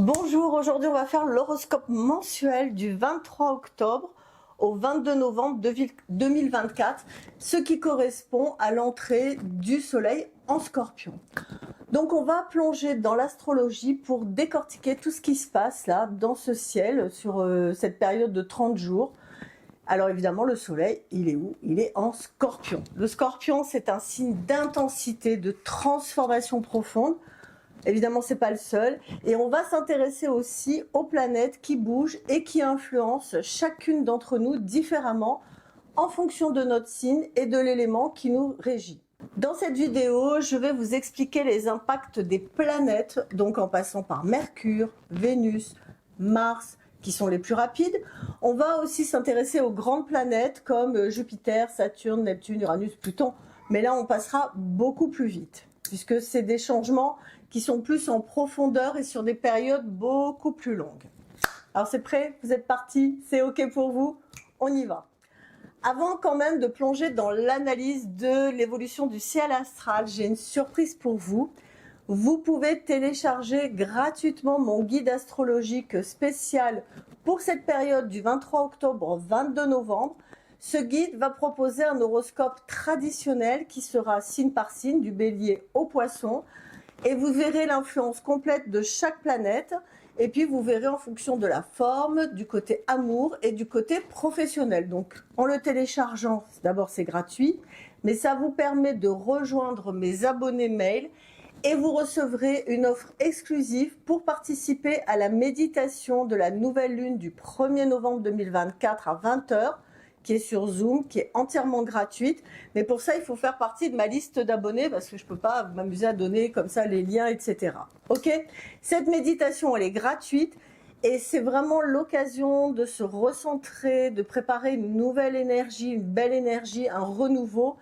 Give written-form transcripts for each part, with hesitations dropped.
Bonjour, aujourd'hui on va faire l'horoscope mensuel du 23 octobre au 22 novembre 2024, ce qui correspond à l'entrée du soleil en Scorpion. Donc on va plonger dans l'astrologie pour décortiquer tout ce qui se passe là dans ce ciel sur cette période de 30 jours. Alors évidemment le soleil, il est où? Il est en Scorpion. Le Scorpion, c'est un signe d'intensité, de transformation profonde. Évidemment, c'est pas le seul. Et on va s'intéresser aussi aux planètes qui bougent et qui influencent chacune d'entre nous différemment en fonction de notre signe et de l'élément qui nous régit. Dans cette vidéo, je vais vous expliquer les impacts des planètes, donc en passant par Mercure, Vénus, Mars, qui sont les plus rapides. On va aussi s'intéresser aux grandes planètes comme Jupiter, Saturne, Neptune, Uranus, Pluton. Mais là, on passera beaucoup plus vite, puisque c'est des changements qui sont plus en profondeur et sur des périodes beaucoup plus longues. Alors c'est prêt? Vous êtes partis? C'est OK pour vous? On y va. Avant quand même de plonger dans l'analyse de l'évolution du ciel astral, j'ai une surprise pour vous. Vous pouvez télécharger gratuitement mon guide astrologique spécial pour cette période du 23 octobre au 22 novembre. Ce guide va proposer un horoscope traditionnel qui sera signe par signe, du bélier au poisson. Et vous verrez l'influence complète de chaque planète. Et puis vous verrez en fonction de la forme, du côté amour et du côté professionnel. Donc en le téléchargeant, d'abord c'est gratuit, mais ça vous permet de rejoindre mes abonnés mail et vous recevrez une offre exclusive pour participer à la méditation de la nouvelle lune du 1er novembre 2024 à 20 h, qui est sur Zoom, qui est entièrement gratuite. Mais pour ça, il faut faire partie de ma liste d'abonnés parce que je ne peux pas m'amuser à donner comme ça les liens, etc. Ok? Cette méditation, elle est gratuite et c'est vraiment l'occasion de se recentrer, de préparer une nouvelle énergie, une belle énergie, un renouveau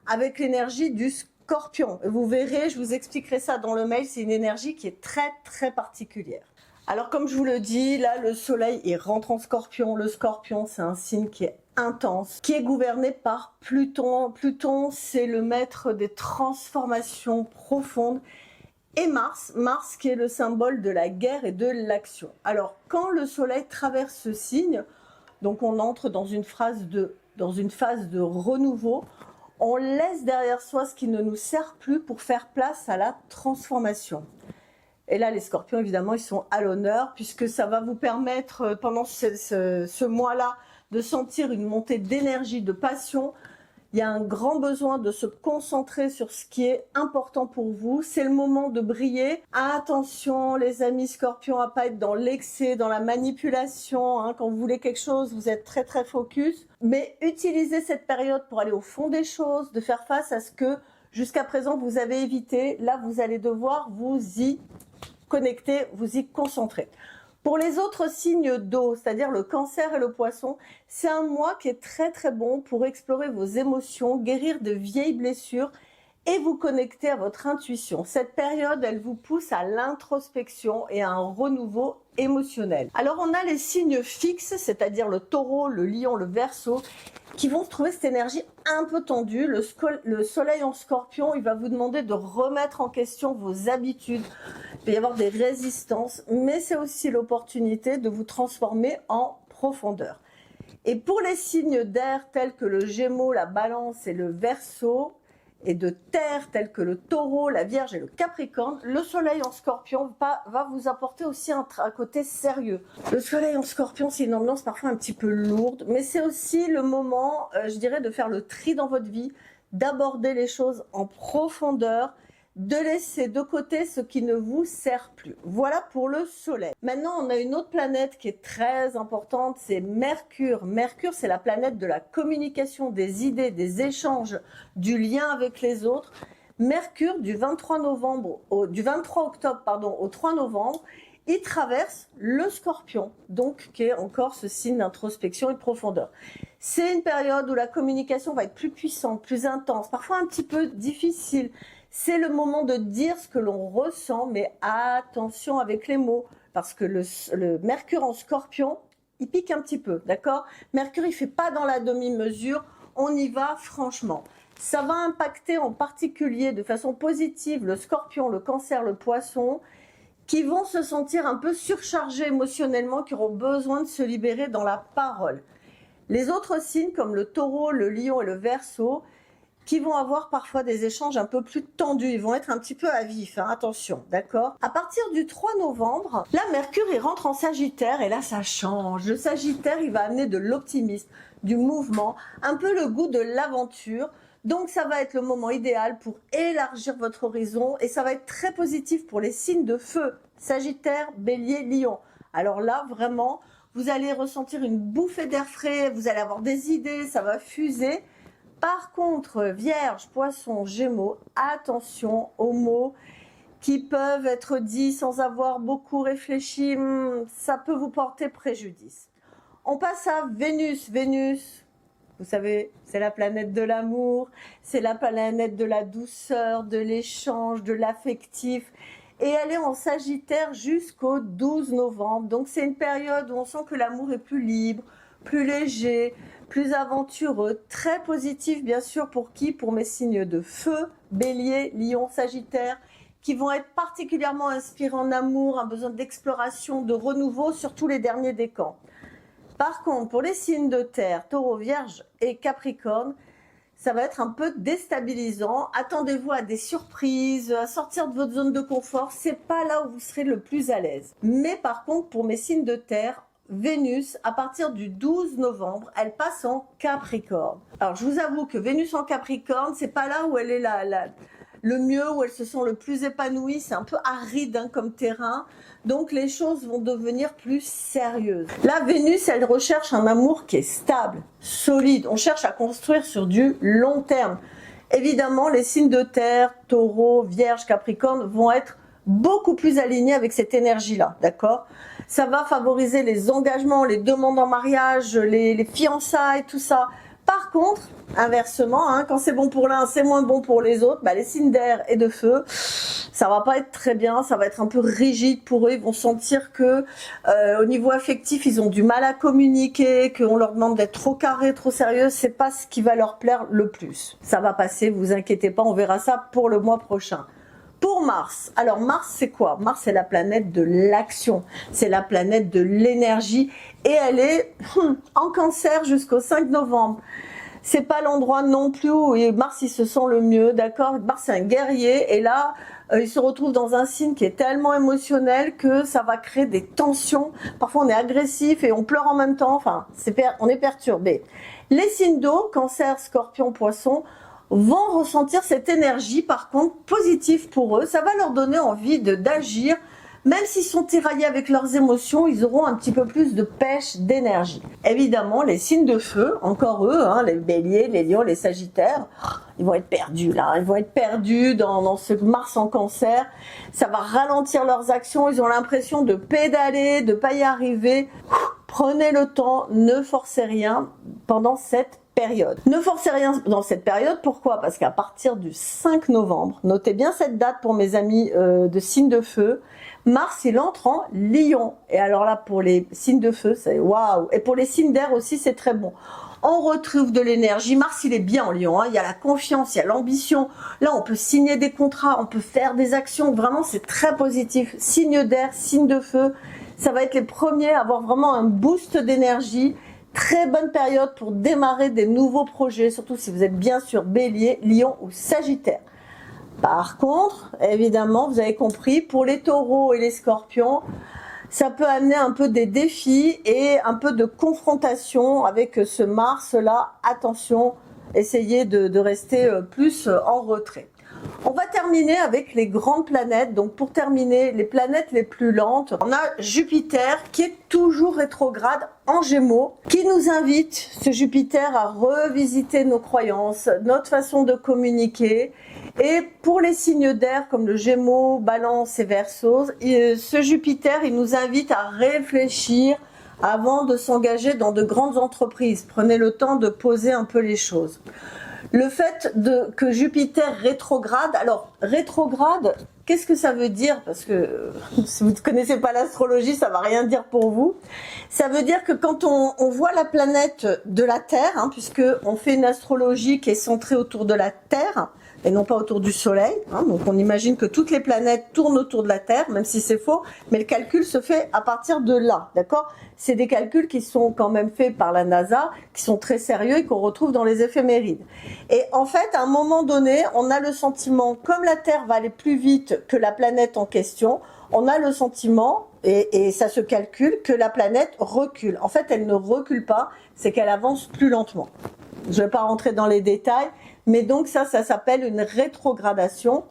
avec l'énergie du Scorpion. Vous verrez, je vous expliquerai ça dans le mail, c'est une énergie qui est très, très particulière. Alors comme je vous le dis, là le soleil il rentre en Scorpion. Le Scorpion, c'est un signe qui est intense, qui est gouverné par Pluton. Pluton, c'est le maître des transformations profondes. Et Mars qui est le symbole de la guerre et de l'action. Alors quand le soleil traverse ce signe, donc on entre dans une phase de renouveau, on laisse derrière soi ce qui ne nous sert plus pour faire place à la transformation. Et là, les scorpions, évidemment, ils sont à l'honneur puisque ça va vous permettre, pendant ce mois-là, de sentir une montée d'énergie, de passion. Il y a un grand besoin de se concentrer sur ce qui est important pour vous. C'est le moment de briller. Attention, les amis scorpions, à pas être dans l'excès, dans la manipulation. Hein. Quand vous voulez quelque chose, vous êtes très, très focus. Mais utilisez cette période pour aller au fond des choses, de faire face à ce que, jusqu'à présent, vous avez évité. Là, vous allez devoir vous y connecter, vous y concentrer. Pour les autres signes d'eau, c'est-à-dire le Cancer et le Poisson, c'est un mois qui est très très bon pour explorer vos émotions, guérir de vieilles blessures et vous connecter à votre intuition. Cette période, elle vous pousse à l'introspection et à un renouveau émotionnel. Alors on a les signes fixes, c'est-à-dire le Taureau, le Lion, le Verseau, qui vont trouver cette énergie un peu tendue. Le soleil en Scorpion, il va vous demander de remettre en question vos habitudes. Il peut y avoir des résistances, mais c'est aussi l'opportunité de vous transformer en profondeur. Et pour les signes d'air tels que le Gémeaux, la Balance et le Verseau, et de terre tels que le Taureau, la Vierge et le Capricorne, le soleil en Scorpion va vous apporter aussi un côté sérieux. Le soleil en Scorpion, c'est une ambiance parfois un petit peu lourde, mais c'est aussi le moment, je dirais, de faire le tri dans votre vie, d'aborder les choses en profondeur, de laisser de côté ce qui ne vous sert plus. Voilà pour le soleil. Maintenant, on a une autre planète qui est très importante, c'est Mercure. Mercure, c'est la planète de la communication, des idées, des échanges, du lien avec les autres. Mercure, du 23 octobre au 3 novembre, il traverse le Scorpion, donc qui est encore ce signe d'introspection et de profondeur. C'est une période où la communication va être plus puissante, plus intense, parfois un petit peu difficile. C'est le moment de dire ce que l'on ressent, mais attention avec les mots, parce que le Mercure en Scorpion, il pique un petit peu, d'accord? Mercure, il ne fait pas dans la demi-mesure, on y va franchement. Ça va impacter en particulier de façon positive le Scorpion, le Cancer, le Poisson. qui vont se sentir un peu surchargés émotionnellement, qui auront besoin de se libérer dans la parole. Les autres signes comme le taureau, le lion et le verseau, qui vont avoir parfois des échanges un peu plus tendus, ils vont être un petit peu à vif, hein, attention, d'accord? À partir du 3 novembre, là, Mercure, il rentre en Sagittaire et là, ça change. Le Sagittaire, il va amener de l'optimisme, du mouvement, un peu le goût de l'aventure. Donc, ça va être le moment idéal pour élargir votre horizon et ça va être très positif pour les signes de feu, Sagittaire, Bélier, Lion. Alors là, vraiment, vous allez ressentir une bouffée d'air frais, vous allez avoir des idées, ça va fuser. Par contre, Vierge, Poisson, Gémeaux, attention aux mots qui peuvent être dits sans avoir beaucoup réfléchi, ça peut vous porter préjudice. On passe à Vénus. Vénus, vous savez, c'est la planète de l'amour, c'est la planète de la douceur, de l'échange, de l'affectif. Et elle est en Sagittaire jusqu'au 12 novembre. Donc c'est une période où on sent que l'amour est plus libre, plus léger, plus aventureux, très positif bien sûr pour qui? Pour mes signes de feu, Bélier, Lion, Sagittaire, qui vont être particulièrement inspirés en amour, un besoin d'exploration, de renouveau, surtout les derniers décans. Par contre, pour les signes de terre, Taureau, Vierge et Capricorne, ça va être un peu déstabilisant. Attendez-vous à des surprises, à sortir de votre zone de confort. C'est pas là où vous serez le plus à l'aise. Mais par contre, pour mes signes de terre, Vénus, à partir du 12 novembre, elle passe en Capricorne. Alors, je vous avoue que Vénus en Capricorne, c'est pas là où elle est le mieux, où elles se sont le plus épanouies. C'est un peu aride hein, comme terrain. Donc, les choses vont devenir plus sérieuses. Là, Vénus, elle recherche un amour qui est stable, solide. On cherche à construire sur du long terme. Évidemment, les signes de terre, Taureau, Vierge, Capricorne vont être beaucoup plus alignés avec cette énergie-là, d'accord? Ça va favoriser les engagements, les demandes en mariage, les fiançailles, tout ça. Par contre, inversement, hein, quand c'est bon pour l'un, c'est moins bon pour les autres. Bah, les signes d'air et de feu, ça va pas être très bien, ça va être un peu rigide pour eux. Ils vont sentir que au niveau affectif, ils ont du mal à communiquer, qu'on leur demande d'être trop carré, trop sérieux. C'est pas ce qui va leur plaire le plus. Ça va passer, vous inquiétez pas, on verra ça pour le mois prochain. Pour Mars, alors Mars c'est quoi? Mars c'est la planète de l'action, c'est la planète de l'énergie et elle est en Cancer jusqu'au 5 novembre. C'est pas l'endroit non plus où Mars il se sent le mieux, d'accord? Mars c'est un guerrier et là il se retrouve dans un signe qui est tellement émotionnel que ça va créer des tensions. Parfois on est agressif et on pleure en même temps, enfin on est perturbé. Les signes d'eau, Cancer, Scorpion, Poisson, vont ressentir cette énergie, par contre, positive pour eux. Ça va leur donner envie d'agir. Même s'ils sont tiraillés avec leurs émotions, ils auront un petit peu plus de pêche, d'énergie. Évidemment, les signes de feu, encore eux, hein, les béliers, les lions, les sagittaires, ils vont être perdus là. Ils vont être perdus dans ce Mars en Cancer. Ça va ralentir leurs actions. Ils ont l'impression de pédaler, de pas y arriver. Prenez le temps, ne forcez rien pendant cette période. Ne forcez rien dans cette période, pourquoi? Parce qu'à partir du 5 novembre, notez bien cette date pour mes amis de signes de feu, Mars il entre en Lion. Et alors là pour les signes de feu, c'est waouh. Et pour les signes d'air aussi c'est très bon. On retrouve de l'énergie. Mars il est bien en Lion, hein. Il y a la confiance, il y a l'ambition. Là on peut signer des contrats, on peut faire des actions. Vraiment c'est très positif. Signe d'air, signe de feu, ça va être les premiers à avoir vraiment un boost d'énergie. Très bonne période pour démarrer des nouveaux projets, surtout si vous êtes bien sûr Bélier, Lion ou Sagittaire. Par contre, évidemment, vous avez compris, pour les taureaux et les scorpions, ça peut amener un peu des défis et un peu de confrontation avec ce Mars-là. Attention, essayez de rester plus en retrait. On va terminer avec les grandes planètes. Donc pour terminer, les planètes les plus lentes, on a Jupiter qui est toujours rétrograde en Gémeaux, qui nous invite, ce Jupiter, à revisiter nos croyances, notre façon de communiquer. Et pour les signes d'air comme le Gémeaux, Balance et Verseau, ce Jupiter, il nous invite à réfléchir avant de s'engager dans de grandes entreprises. Prenez le temps de poser un peu les choses. Le fait que Jupiter rétrograde, alors rétrograde, qu'est-ce que ça veut dire? Parce que si vous ne connaissez pas l'astrologie, ça va rien dire pour vous. Ça veut dire que quand on voit la planète de la Terre, hein, puisque on fait une astrologie qui est centrée autour de la Terre, et non pas autour du Soleil. Hein. Donc on imagine que toutes les planètes tournent autour de la Terre, même si c'est faux, mais le calcul se fait à partir de là, d'accord? C'est des calculs qui sont quand même faits par la NASA, qui sont très sérieux et qu'on retrouve dans les éphémérides. Et en fait, à un moment donné, on a le sentiment, comme la Terre va aller plus vite que la planète en question, on a le sentiment, et ça se calcule, que la planète recule. En fait, elle ne recule pas, c'est qu'elle avance plus lentement. Je ne vais pas rentrer dans les détails, mais donc ça s'appelle une rétrogradation.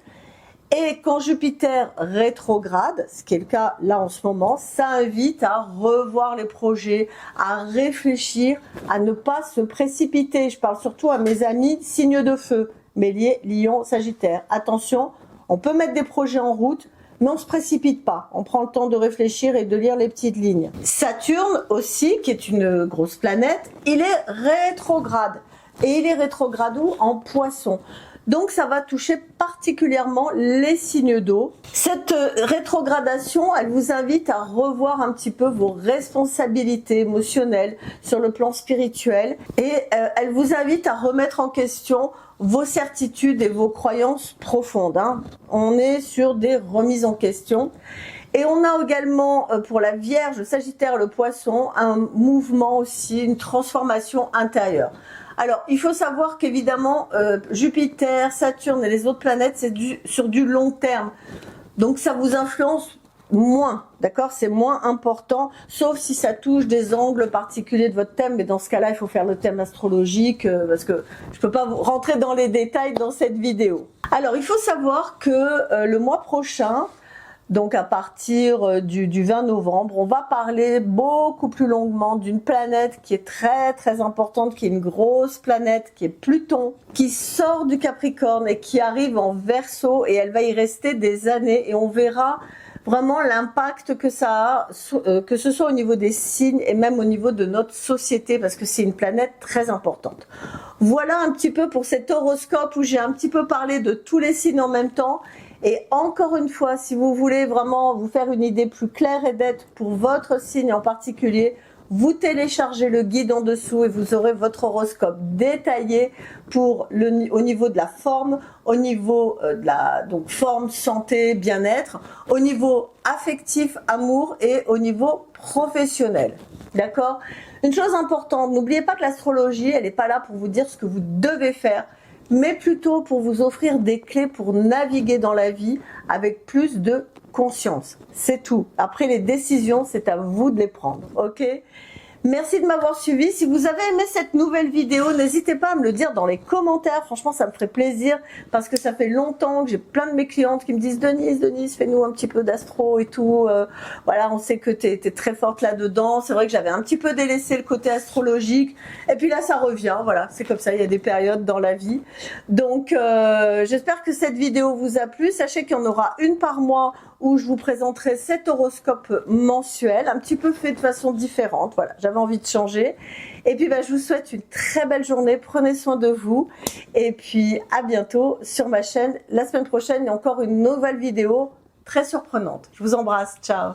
Et quand Jupiter rétrograde, ce qui est le cas là en ce moment, ça invite à revoir les projets, à réfléchir, à ne pas se précipiter. Je parle surtout à mes amis signes de feu, Bélier, Lion, Sagittaire. Attention, on peut mettre des projets en route, mais on ne se précipite pas. On prend le temps de réfléchir et de lire les petites lignes. Saturne aussi, qui est une grosse planète, il est rétrograde. Et il est rétrograde où? En Poisson. Donc ça va toucher particulièrement les signes d'eau. Cette rétrogradation, elle vous invite à revoir un petit peu vos responsabilités émotionnelles sur le plan spirituel. Et elle vous invite à remettre en question vos certitudes et vos croyances profondes. Hein. On est sur des remises en question. Et on a également pour la Vierge, le Sagittaire, le Poisson, un mouvement aussi, une transformation intérieure. Alors, il faut savoir qu'évidemment, Jupiter, Saturne et les autres planètes, c'est sur du long terme. Donc, ça vous influence moins, d'accord? C'est moins important, sauf si ça touche des angles particuliers de votre thème. Mais dans ce cas-là, il faut faire le thème astrologique, parce que je ne peux pas vous rentrer dans les détails dans cette vidéo. Alors, il faut savoir que le mois prochain, donc à partir du 20 novembre, on va parler beaucoup plus longuement d'une planète qui est très très importante, qui est une grosse planète, qui est Pluton, qui sort du Capricorne et qui arrive en Verseau, et elle va y rester des années, et on verra vraiment l'impact que ça a, que ce soit au niveau des signes et même au niveau de notre société, parce que c'est une planète très importante. Voilà un petit peu pour cet horoscope où j'ai un petit peu parlé de tous les signes en même temps. Et encore une fois, si vous voulez vraiment vous faire une idée plus claire et nette pour votre signe en particulier, vous téléchargez le guide en dessous et vous aurez votre horoscope détaillé pour au niveau de la forme, au niveau de la forme, santé, bien-être, au niveau affectif, amour et au niveau professionnel. D'accord? Une chose importante, n'oubliez pas que l'astrologie, elle n'est pas là pour vous dire ce que vous devez faire, mais plutôt pour vous offrir des clés pour naviguer dans la vie avec plus de conscience. C'est tout. Après, les décisions, c'est à vous de les prendre. Ok ? Merci de m'avoir suivi. Si vous avez aimé cette nouvelle vidéo, n'hésitez pas à me le dire dans les commentaires. Franchement, ça me ferait plaisir parce que ça fait longtemps que j'ai plein de mes clientes qui me disent « Denise, fais-nous un petit peu d'astro et tout. Voilà, on sait que tu es très forte là-dedans. » C'est vrai que j'avais un petit peu délaissé le côté astrologique. Et puis là, ça revient. Voilà, c'est comme ça. Il y a des périodes dans la vie. Donc, j'espère que cette vidéo vous a plu. Sachez qu'il y en aura une par mois où je vous présenterai cet horoscope mensuel, un petit peu fait de façon différente. Voilà, j'avais envie de changer. Et puis, je vous souhaite une très belle journée. Prenez soin de vous. Et puis, à bientôt sur ma chaîne. La semaine prochaine, il y a encore une nouvelle vidéo très surprenante. Je vous embrasse. Ciao.